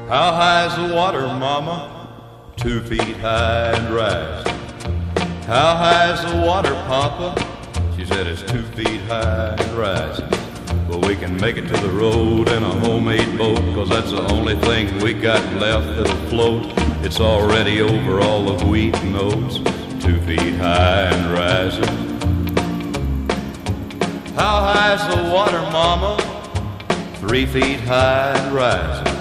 How high's the water, Mama? 2 feet high and rising. How high's the water, Papa? She said it's 2 feet high and rising. But we can make it to the road in a homemade boat, 'cause that's the only thing we got left that'll float. It's already over all the wheat and oats, 2 feet high and rising. How high's the water, Mama? 3 feet high and rising.